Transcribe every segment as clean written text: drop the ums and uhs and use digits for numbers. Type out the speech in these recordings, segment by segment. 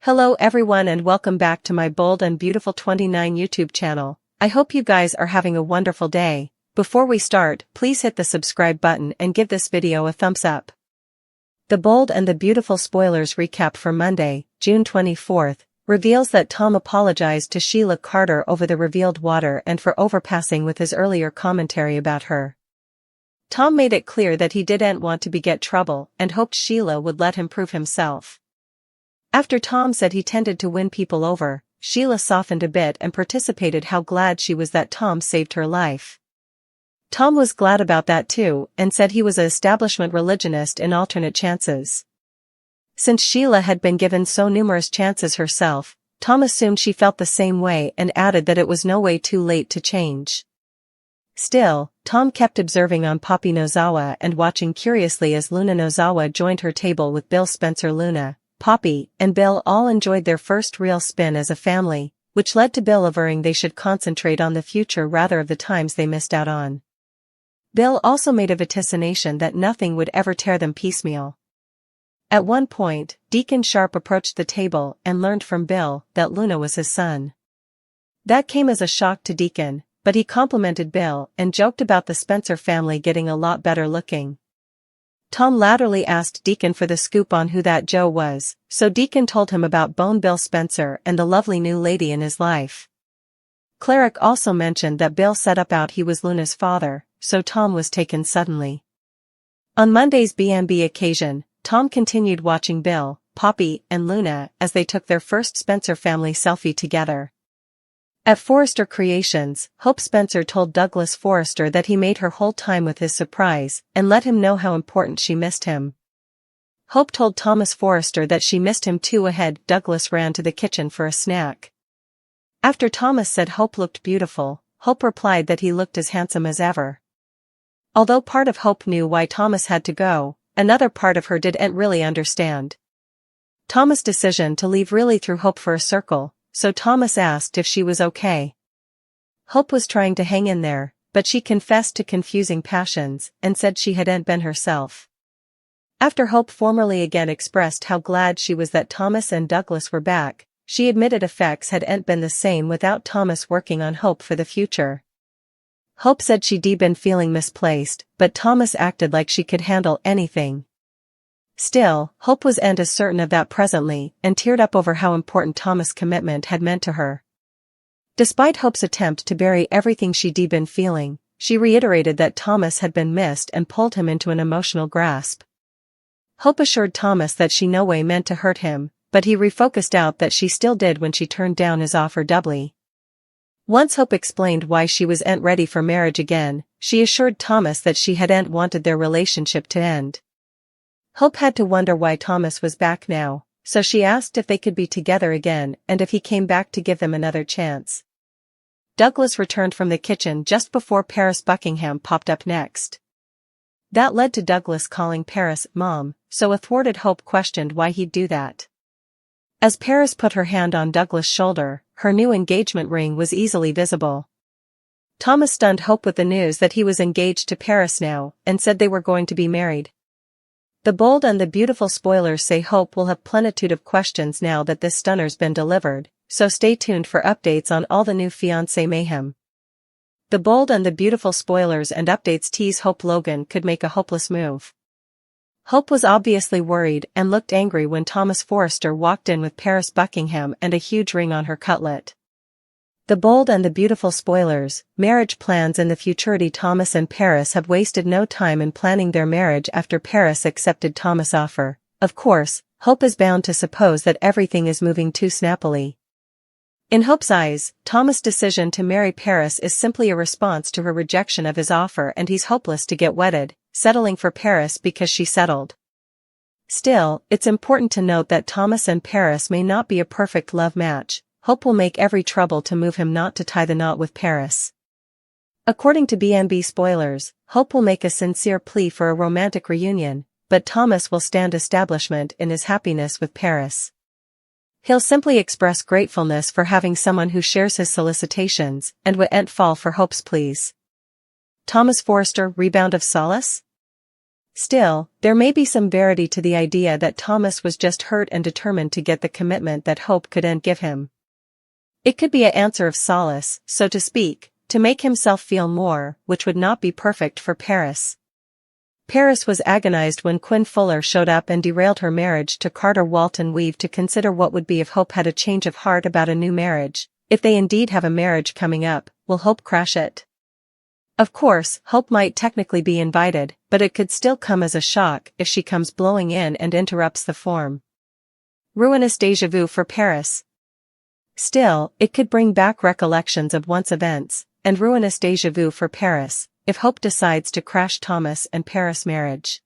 Hello everyone and welcome back to my Bold and Beautiful 29 YouTube channel. I hope you guys are having a wonderful day. Before we start, please hit the subscribe button and give this video a thumbs up. The Bold and the Beautiful spoilers recap for Monday, June 24th, reveals that Tom apologized to Sheila Carter over the revealed water and for overpassing with his earlier commentary about her. Tom made it clear that he didn't want to beget trouble and hoped Sheila would let him prove himself. After Tom said he tended to win people over, Sheila softened a bit and participated how glad she was that Tom saved her life. Tom was glad about that too and said he was an establishment religionist in alternate chances. Since Sheila had been given so numerous chances herself, Tom assumed she felt the same way and added that it was no way too late to change. Still, Tom kept observing on Poppy Nozawa and watching curiously as Luna Nozawa joined her table with Bill Spencer. Luna, Poppy, and Bill all enjoyed their first real spin as a family, which led to Bill averring they should concentrate on the future rather of the times they missed out on. Bill also made a vaticination that nothing would ever tear them piecemeal. At one point, Deacon Sharp approached the table and learned from Bill that Luna was his son. That came as a shock to Deacon, but he complimented Bill and joked about the Spencer family getting a lot better looking. Tom latterly asked Deacon for the scoop on who that Joe was, so Deacon told him about Bone Bill Spencer and the lovely new lady in his life. Cleric also mentioned that Bill set up out he was Luna's father, so Tom was taken suddenly. On Monday's B&B occasion, Tom continued watching Bill, Poppy, and Luna as they took their first Spencer family selfie together. At Forrester Creations, Hope Spencer told Douglas Forrester that he made her whole time with his surprise and let him know how important she missed him. Hope told Thomas Forrester that she missed him too. Ahead, Douglas ran to the kitchen for a snack. After Thomas said Hope looked beautiful, Hope replied that he looked as handsome as ever. Although part of Hope knew why Thomas had to go, another part of her didn't really understand Thomas' decision to leave really threw Hope for a circle. So Thomas asked if she was okay. Hope was trying to hang in there, but she confessed to confusing passions and said she hadn't been herself. After Hope formally again expressed how glad she was that Thomas and Douglas were back, she admitted effects hadn't been the same without Thomas working on Hope for the future. Hope said she'd been feeling misplaced, but Thomas acted like she could handle anything. Still, Hope wasn't as certain of that presently and teared up over how important Thomas' commitment had meant to her. Despite Hope's attempt to bury everything she'd been feeling, she reiterated that Thomas had been missed and pulled him into an emotional grasp. Hope assured Thomas that she no way meant to hurt him, but he refocused out that she still did when she turned down his offer doubly. Once Hope explained why she wasn't ready for marriage again, she assured Thomas that she hadn't wanted their relationship to end. Hope had to wonder why Thomas was back now, so she asked if they could be together again and if he came back to give them another chance. Douglas returned from the kitchen just before Paris Buckingham popped up next. That led to Douglas calling Paris Mom, so a thwarted Hope questioned why he'd do that. As Paris put her hand on Douglas' shoulder, her new engagement ring was easily visible. Thomas stunned Hope with the news that he was engaged to Paris now and said they were going to be married. The Bold and the Beautiful spoilers say Hope will have plenitude of questions now that this stunner's been delivered, so stay tuned for updates on all the new fiancé mayhem. The Bold and the Beautiful spoilers and updates tease Hope Logan could make a hopeless move. Hope was obviously worried and looked angry when Thomas Forrester walked in with Paris Buckingham and a huge ring on her cutlet. The Bold and the Beautiful spoilers, marriage plans in the futurity. Thomas and Paris have wasted no time in planning their marriage after Paris accepted Thomas' offer. Of course, Hope is bound to suppose that everything is moving too snappily. In Hope's eyes, Thomas' decision to marry Paris is simply a response to her rejection of his offer and he's hopeless to get wedded, settling for Paris because she settled. Still, it's important to note that Thomas and Paris may not be a perfect love match. Hope will make every trouble to move him not to tie the knot with Paris. According to B&B spoilers, Hope will make a sincere plea for a romantic reunion, but Thomas will stand establishment in his happiness with Paris. He'll simply express gratefulness for having someone who shares his solicitations and won't fall for Hope's pleas. Thomas Forrester rebound of solace? Still, there may be some verity to the idea that Thomas was just hurt and determined to get the commitment that Hope couldn't give him. It could be an answer of solace, so to speak, to make himself feel more, which would not be perfect for Paris. Paris was agonized when Quinn Fuller showed up and derailed her marriage to Carter Walton Weave to consider what would be if Hope had a change of heart about a new marriage. If they indeed have a marriage coming up, will Hope crash it? Of course, Hope might technically be invited, but it could still come as a shock if she comes blowing in and interrupts the form. Ruinous déjà vu for Paris. Still, it could bring back recollections of once events, and ruinous déjà vu for Paris, if Hope decides to crash Thomas and Paris' marriage.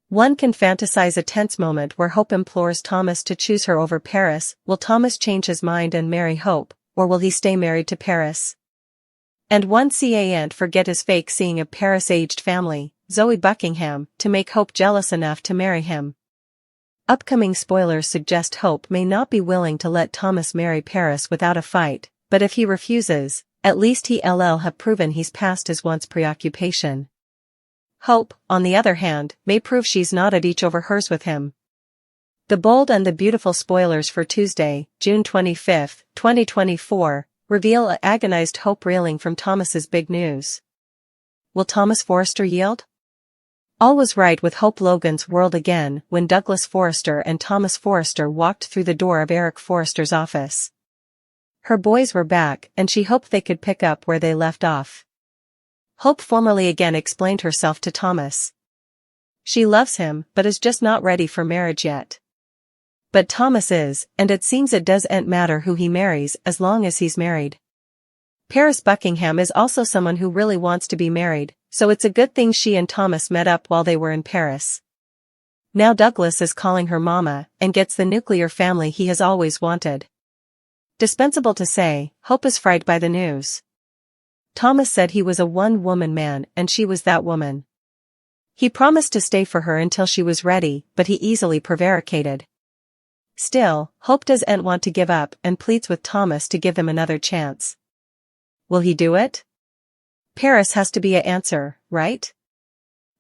One can fantasize a tense moment where Hope implores Thomas to choose her over Paris. Will Thomas change his mind and marry Hope, or will he stay married to Paris? And one can't forget his fake seeing of Paris-aged family, Zoe Buckingham, to make Hope jealous enough to marry him. Upcoming spoilers suggest Hope may not be willing to let Thomas marry Paris without a fight, but if he refuses, at least he'll have proven he's past his once preoccupation. Hope, on the other hand, may prove she's not at each over hers with him. The Bold and the Beautiful spoilers for Tuesday, June 25, 2024, reveal a agonized Hope reeling from Thomas's big news. Will Thomas Forrester yield? All was right with Hope Logan's world again when Douglas Forrester and Thomas Forrester walked through the door of Eric Forrester's office. Her boys were back and she hoped they could pick up where they left off. Hope formally again explained herself to Thomas. She loves him but is just not ready for marriage yet. But Thomas is, and it seems it doesn't matter who he marries as long as he's married. Paris Buckingham is also someone who really wants to be married, so it's a good thing she and Thomas met up while they were in Paris. Now Douglas is calling her mama and gets the nuclear family he has always wanted. Dispensable to say, Hope is frightened by the news. Thomas said he was a one-woman man and she was that woman. He promised to stay for her until she was ready, but he easily prevaricated. Still, Hope doesn't want to give up and pleads with Thomas to give them another chance. Will he do it? Paris has to be an answer, right?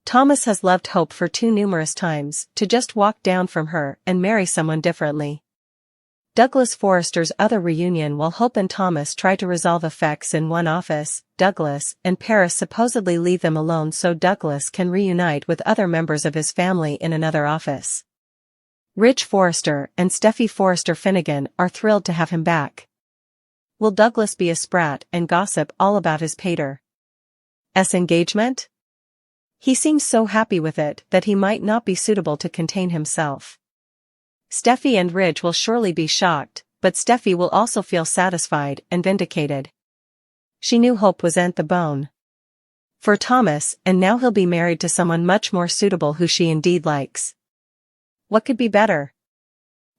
Thomas has loved Hope for too numerous times to just walk down from her and marry someone differently. Douglas Forrester's other reunion while Hope and Thomas try to resolve effects in one office, Douglas and Paris supposedly leave them alone so Douglas can reunite with other members of his family in another office. Rich Forrester and Steffi Forrester Finnegan are thrilled to have him back. Will Douglas be a sprat and gossip all about his pater's engagement? He seems so happy with it that he might not be suitable to contain himself. Steffi and Rich will surely be shocked, but Steffi will also feel satisfied and vindicated. She knew Hope wasn't the bone for Thomas, and now he'll be married to someone much more suitable who she indeed likes. What could be better?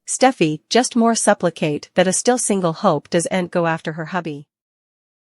Steffi just more supplicate that a still single Hope doesn't go after her hubby.